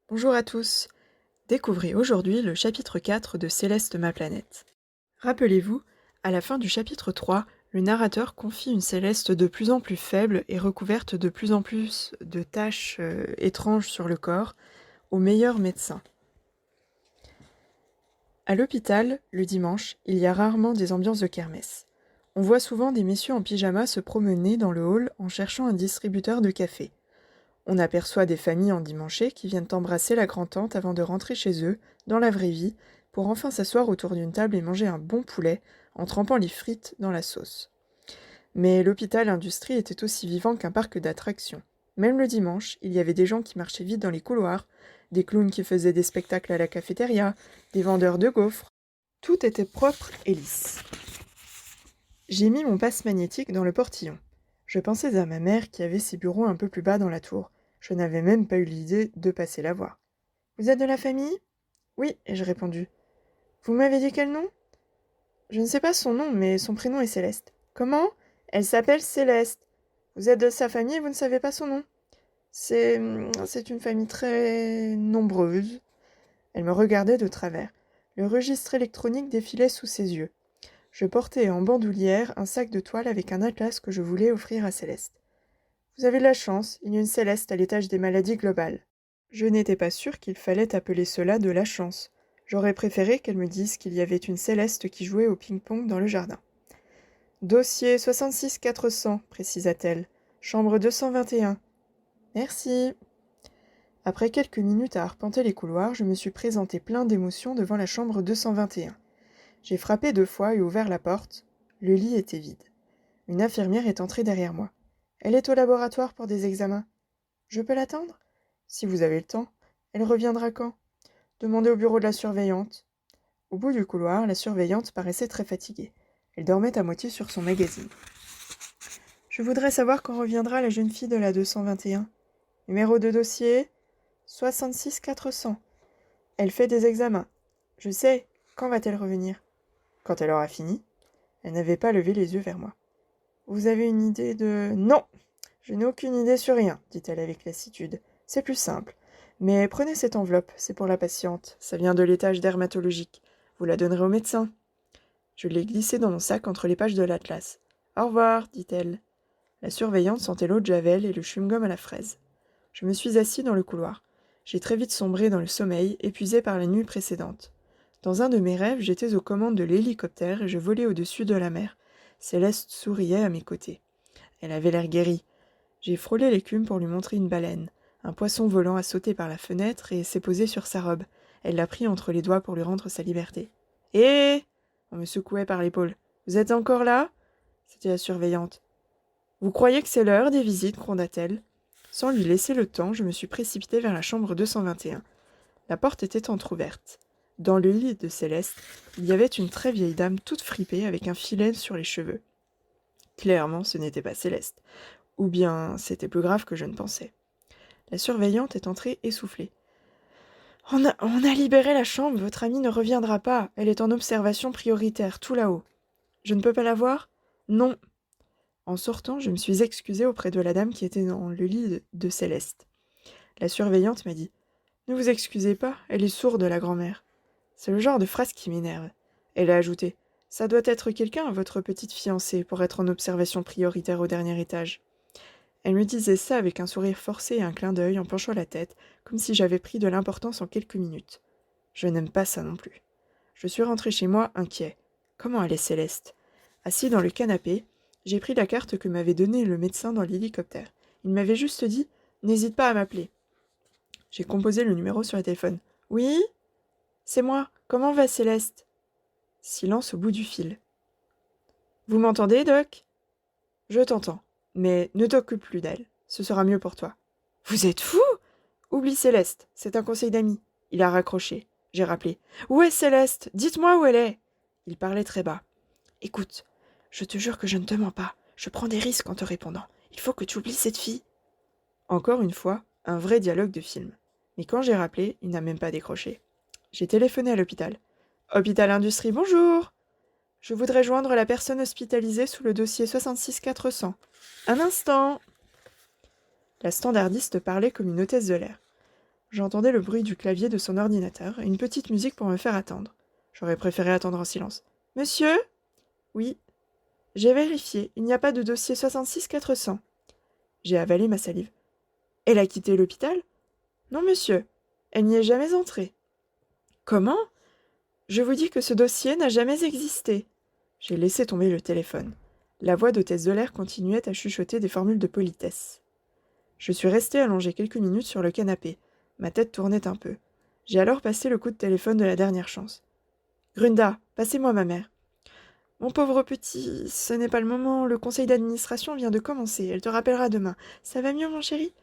Bonjour à tous. Découvrez aujourd'hui le chapitre 4 de Céleste ma planète. Rappelez-vous, à la fin du chapitre 3, le narrateur confie une Céleste de plus en plus faible et recouverte de plus en plus de taches étranges sur le corps au meilleur médecin. À l'hôpital, le dimanche, il y a rarement des ambiances de kermesse. On voit souvent des messieurs en pyjama se promener dans le hall en cherchant un distributeur de café. On aperçoit des familles endimanchées qui viennent embrasser la grand-tante avant de rentrer chez eux, dans la vraie vie, pour enfin s'asseoir autour d'une table et manger un bon poulet en trempant les frites dans la sauce. Mais l'hôpital industrie était aussi vivant qu'un parc d'attractions. Même le dimanche, il y avait des gens qui marchaient vite dans les couloirs, des clowns qui faisaient des spectacles à la cafétéria, des vendeurs de gaufres. Tout était propre et lisse. J'ai mis mon passe magnétique dans le portillon. Je pensais à ma mère qui avait ses bureaux un peu plus bas dans la tour. Je n'avais même pas eu l'idée de passer la voir. « Vous êtes de la famille ?»« Oui, ai-je répondu. »« Vous m'avez dit quel nom ?»« Je ne sais pas son nom, mais son prénom est Céleste. »« Comment ?»« Elle s'appelle Céleste. Vous êtes de sa famille et vous ne savez pas son nom ?»« C'est une famille très nombreuse. » Elle me regardait de travers. Le registre électronique défilait sous ses yeux. Je portais en bandoulière un sac de toile avec un atlas que je voulais offrir à Céleste. Vous avez de la chance, il y a une Céleste à l'étage des maladies globales. Je n'étais pas sûre qu'il fallait appeler cela de la chance. J'aurais préféré qu'elle me dise qu'il y avait une Céleste qui jouait au ping-pong dans le jardin. Dossier 66-400, précisa-t-elle. Chambre 221. Merci. Après quelques minutes à arpenter les couloirs, je me suis présenté plein d'émotions devant la chambre 221. J'ai frappé 2 fois et ouvert la porte. Le lit était vide. Une infirmière est entrée derrière moi. Elle est au laboratoire pour des examens. Je peux l'attendre ? Si vous avez le temps. Elle reviendra quand ? Demandez au bureau de la surveillante. Au bout du couloir, la surveillante paraissait très fatiguée. Elle dormait à moitié sur son magazine. Je voudrais savoir quand reviendra la jeune fille de la 221. Numéro de dossier 66-400. Elle fait des examens. Je sais. Quand va-t-elle revenir ? Quand elle aura fini. Elle n'avait pas levé les yeux vers moi. Vous avez une idée de... Non, je n'ai aucune idée sur rien, dit-elle avec lassitude. C'est plus simple. Mais prenez cette enveloppe, c'est pour la patiente. Ça vient de l'étage dermatologique. Vous la donnerez au médecin. Je l'ai glissée dans mon sac entre les pages de l'atlas. Au revoir, dit-elle. La surveillante sentait l'eau de javel et le chewing-gum à la fraise. Je me suis assis dans le couloir. J'ai très vite sombré dans le sommeil, épuisé par la nuit précédente. Dans un de mes rêves, j'étais aux commandes de l'hélicoptère et je volais au-dessus de la mer. Céleste souriait à mes côtés. Elle avait l'air guérie. J'ai frôlé l'écume pour lui montrer une baleine. Un poisson volant a sauté par la fenêtre et s'est posé sur sa robe. Elle l'a pris entre les doigts pour lui rendre sa liberté. « Hé !» On me secouait par l'épaule. « Vous êtes encore là ?» C'était la surveillante. « Vous croyez que c'est l'heure des visites ?» gronda-t-elle. Sans lui laisser le temps, je me suis précipitée vers la chambre 221. La porte était entr'ouverte. Dans le lit de Céleste, il y avait une très vieille dame toute fripée avec un filet sur les cheveux. Clairement, ce n'était pas Céleste. Ou bien c'était plus grave que je ne pensais. La surveillante est entrée essoufflée. On a libéré la chambre, votre amie ne reviendra pas. Elle est en observation prioritaire, tout là-haut. Je ne peux pas la voir ? Non. En sortant, je me suis excusée auprès de la dame qui était dans le lit de Céleste. La surveillante m'a dit « Ne vous excusez pas, elle est sourde, la grand-mère. » C'est le genre de phrase qui m'énerve. Elle a ajouté « Ça doit être quelqu'un, votre petite fiancée, pour être en observation prioritaire au dernier étage. » Elle me disait ça avec un sourire forcé et un clin d'œil en penchant la tête, comme si j'avais pris de l'importance en quelques minutes. Je n'aime pas ça non plus. Je suis rentré chez moi inquiet. Comment allait Céleste ? Assis dans le canapé, j'ai pris la carte que m'avait donnée le médecin dans l'hélicoptère. Il m'avait juste dit « N'hésite pas à m'appeler ». J'ai composé le numéro sur le téléphone. « Oui ? C'est moi. Comment va Céleste ?» Silence au bout du fil. « Vous m'entendez, Doc ? » ?»« Je t'entends. Mais ne t'occupe plus d'elle. Ce sera mieux pour toi. »« Vous êtes fou !»« Oublie Céleste. C'est un conseil d'amis. » Il a raccroché. J'ai rappelé. « Où est Céleste ? Dites-moi où elle est !» Il parlait très bas. « Écoute, je te jure que je ne te mens pas. Je prends des risques en te répondant. Il faut que tu oublies cette fille. » Encore une fois, un vrai dialogue de film. Mais quand j'ai rappelé, il n'a même pas décroché. J'ai téléphoné à l'hôpital. « Hôpital Industrie, bonjour !»« Je voudrais joindre la personne hospitalisée sous le dossier 66-400. »« Un instant !» La standardiste parlait comme une hôtesse de l'air. J'entendais le bruit du clavier de son ordinateur et une petite musique pour me faire attendre. J'aurais préféré attendre en silence. Monsieur ? Oui. J'ai vérifié, il n'y a pas de dossier 66 400. J'ai avalé ma salive. Elle a quitté l'hôpital ? Non, monsieur. Elle n'y est jamais entrée. Comment ? Je vous dis que ce dossier n'a jamais existé. J'ai laissé tomber le téléphone. La voix d'hôtesse de l'air continuait à chuchoter des formules de politesse. Je suis restée allongée quelques minutes sur le canapé. Ma tête tournait un peu. J'ai alors passé le coup de téléphone de la dernière chance. Grunda, passez-moi ma mère. Mon pauvre petit, ce n'est pas le moment, le conseil d'administration vient de commencer, elle te rappellera demain. Ça va mieux, mon chéri ?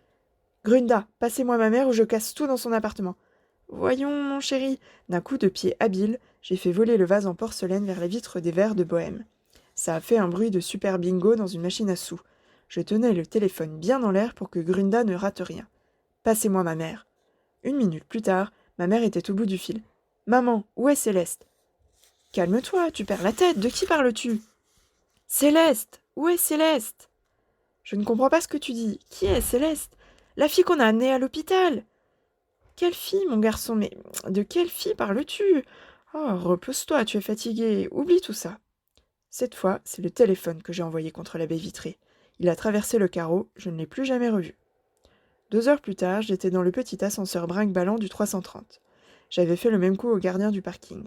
Grunda, passez-moi ma mère ou je casse tout dans son appartement. Voyons, mon chéri. D'un coup de pied habile, j'ai fait voler le vase en porcelaine vers la vitre des verres de Bohème. Ça a fait un bruit de super bingo dans une machine à sous. Je tenais le téléphone bien en l'air pour que Grunda ne rate rien. Passez-moi ma mère. 1 minute plus tard, ma mère était au bout du fil. Maman, où est Céleste ? Calme-toi, tu perds la tête, de qui parles-tu ? Céleste ! Où est Céleste ? Je ne comprends pas ce que tu dis. Qui est Céleste ? La fille qu'on a amenée à l'hôpital. Quelle fille, mon garçon ? Mais de quelle fille parles-tu ? Oh, repose-toi, tu es fatigué. Oublie tout ça. Cette fois, c'est le téléphone que j'ai envoyé contre la baie vitrée. Il a traversé le carreau, je ne l'ai plus jamais revu. 2 heures plus tard, j'étais dans le petit ascenseur brinque-ballant du 330. J'avais fait le même coup au gardien du parking.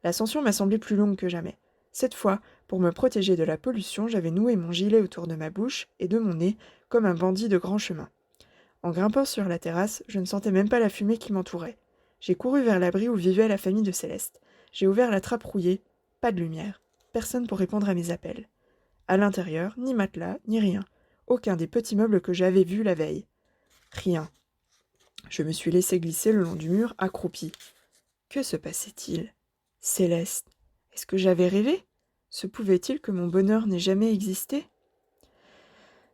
L'ascension m'a semblé plus longue que jamais. Cette fois, pour me protéger de la pollution, j'avais noué mon gilet autour de ma bouche et de mon nez, comme un bandit de grand chemin. En grimpant sur la terrasse, je ne sentais même pas la fumée qui m'entourait. J'ai couru vers l'abri où vivait la famille de Céleste. J'ai ouvert la trappe rouillée. Pas de lumière. Personne pour répondre à mes appels. À l'intérieur, ni matelas, ni rien. Aucun des petits meubles que j'avais vus la veille. Rien. Je me suis laissé glisser le long du mur, accroupi. Que se passait-il ? Céleste. Est-ce que j'avais rêvé ? Se pouvait-il que mon bonheur n'ait jamais existé ?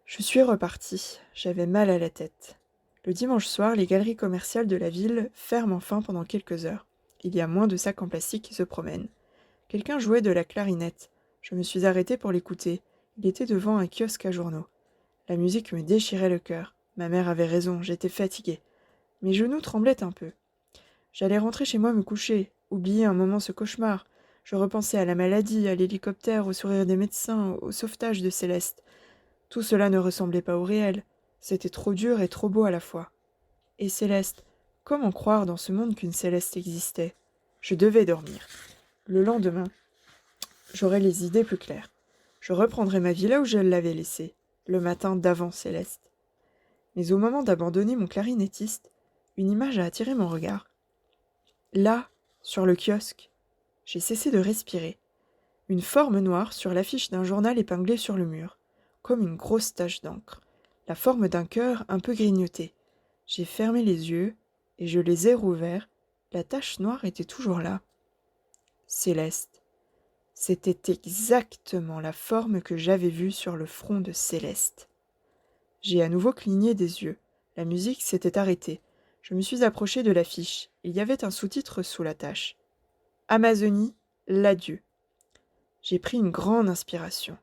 Je suis repartie. J'avais mal à la tête. Le dimanche soir, les galeries commerciales de la ville ferment enfin pendant quelques heures. Il y a moins de sacs en plastique qui se promènent. Quelqu'un jouait de la clarinette. Je me suis arrêtée pour l'écouter. Il était devant un kiosque à journaux. La musique me déchirait le cœur. Ma mère avait raison, j'étais fatiguée. Mes genoux tremblaient un peu. J'allais rentrer chez moi me coucher, oublier un moment ce cauchemar. Je repensais à la maladie, à l'hélicoptère, au sourire des médecins, au sauvetage de Céleste. Tout cela ne ressemblait pas au réel. C'était trop dur et trop beau à la fois. Et Céleste, comment croire dans ce monde qu'une Céleste existait ? Je devais dormir. Le lendemain, j'aurais les idées plus claires. Je reprendrais ma vie là où je l'avais laissée, le matin d'avant Céleste. Mais au moment d'abandonner mon clarinettiste, une image a attiré mon regard. Là, sur le kiosque, j'ai cessé de respirer. Une forme noire sur l'affiche d'un journal épinglé sur le mur, comme une grosse tache d'encre, la forme d'un cœur un peu grignoté. J'ai fermé les yeux et je les ai rouverts. La tache noire était toujours là. Céleste. C'était exactement la forme que j'avais vue sur le front de Céleste. J'ai à nouveau cligné des yeux. La musique s'était arrêtée. Je me suis approchée de l'affiche. Il y avait un sous-titre sous la tache. Amazonie, l'adieu. J'ai pris une grande inspiration.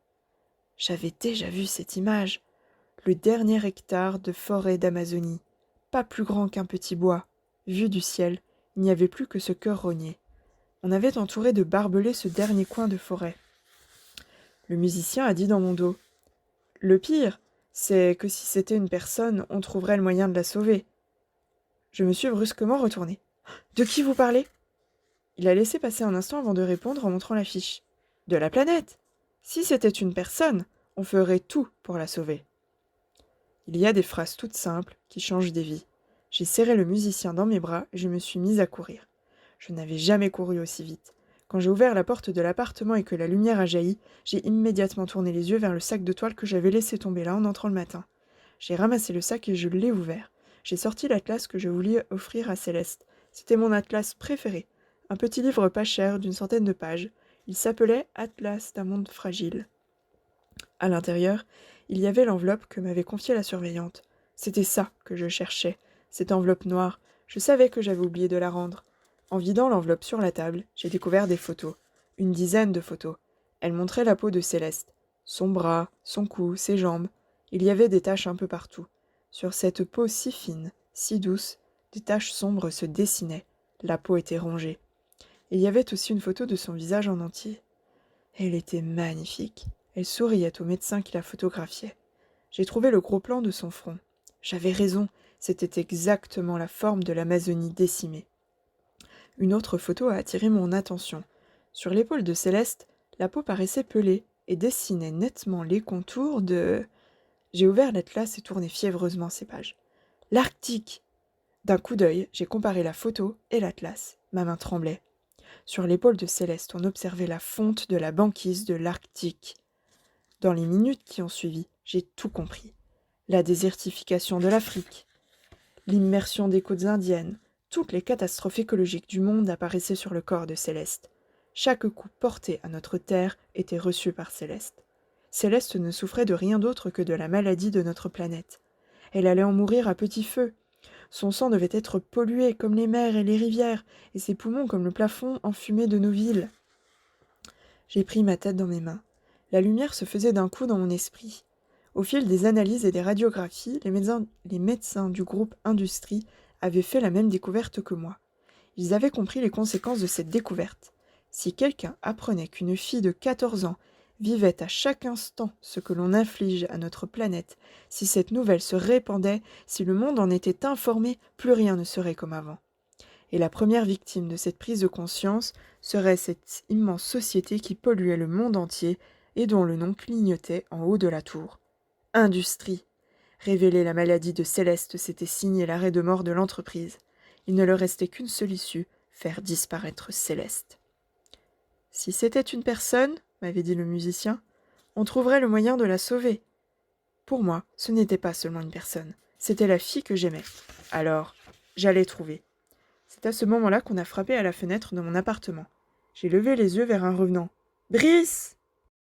J'avais déjà vu cette image. Le dernier hectare de forêt d'Amazonie. Pas plus grand qu'un petit bois. Vu du ciel, il n'y avait plus que ce cœur rogné. On avait entouré de barbelés ce dernier coin de forêt. Le musicien a dit dans mon dos. Le pire, c'est que si c'était une personne, on trouverait le moyen de la sauver. Je me suis brusquement retournée. De qui vous parlez ? Il a laissé passer un instant avant de répondre en montrant l'affiche. De la planète. Si c'était une personne, on ferait tout pour la sauver. Il y a des phrases toutes simples qui changent des vies. J'ai serré le musicien dans mes bras et je me suis mise à courir. Je n'avais jamais couru aussi vite. Quand j'ai ouvert la porte de l'appartement et que la lumière a jailli, j'ai immédiatement tourné les yeux vers le sac de toile que j'avais laissé tomber là en entrant le matin. J'ai ramassé le sac et je l'ai ouvert. J'ai sorti l'atlas que je voulais offrir à Céleste. C'était mon atlas préféré. Un petit livre pas cher d'une centaine de pages. Il s'appelait Atlas d'un monde fragile. À l'intérieur, il y avait l'enveloppe que m'avait confiée la surveillante. C'était ça que je cherchais, cette enveloppe noire. Je savais que j'avais oublié de la rendre. En vidant l'enveloppe sur la table, j'ai découvert des photos. Une dizaine de photos. Elles montraient la peau de Céleste. Son bras, son cou, ses jambes. Il y avait des taches un peu partout. Sur cette peau si fine, si douce, Des taches sombres se dessinaient, la peau était rongée. Il y avait aussi une photo de son visage en entier. Elle était magnifique. Elle souriait au médecin qui la photographiait. J'ai trouvé le gros plan de son front. J'avais raison, c'était exactement la forme de l'Amazonie décimée. Une autre photo a attiré mon attention. Sur l'épaule de Céleste, la peau paraissait pelée et dessinait nettement les contours de... J'ai ouvert l'atlas et tourné fiévreusement ses pages. L'Arctique! D'un coup d'œil, j'ai comparé la photo et l'atlas. Ma main tremblait. Sur l'épaule de Céleste, on observait la fonte de la banquise de l'Arctique. Dans les minutes qui ont suivi, j'ai tout compris. La désertification de l'Afrique, l'immersion des côtes indiennes, toutes les catastrophes écologiques du monde apparaissaient sur le corps de Céleste. Chaque coup porté à notre terre était reçu par Céleste. Céleste ne souffrait de rien d'autre que de la maladie de notre planète. Elle allait en mourir à petit feu. Son sang devait être pollué comme les mers et les rivières, et ses poumons comme le plafond enfumé de nos villes. J'ai pris ma tête dans mes mains. La lumière se faisait d'un coup dans mon esprit. Au fil des analyses et des radiographies, les médecins du groupe Industrie avaient fait la même découverte que moi. Ils avaient compris les conséquences de cette découverte. Si quelqu'un apprenait qu'une fille de 14 ans vivait à chaque instant ce que l'on inflige à notre planète, si cette nouvelle se répandait, si le monde en était informé, plus rien ne serait comme avant. Et la première victime de cette prise de conscience serait cette immense société qui polluait le monde entier et dont le nom clignotait en haut de la tour. Industrie. Révéler la maladie de Céleste, c'était signer l'arrêt de mort de l'entreprise. Il ne leur restait qu'une seule issue, faire disparaître Céleste. Si c'était une personne, m'avait dit le musicien, on trouverait le moyen de la sauver. Pour moi, ce n'était pas seulement une personne, c'était la fille que j'aimais. Alors, j'allais trouver. C'est à ce moment-là qu'on a frappé à la fenêtre de mon appartement. J'ai levé les yeux vers un revenant. « Brice !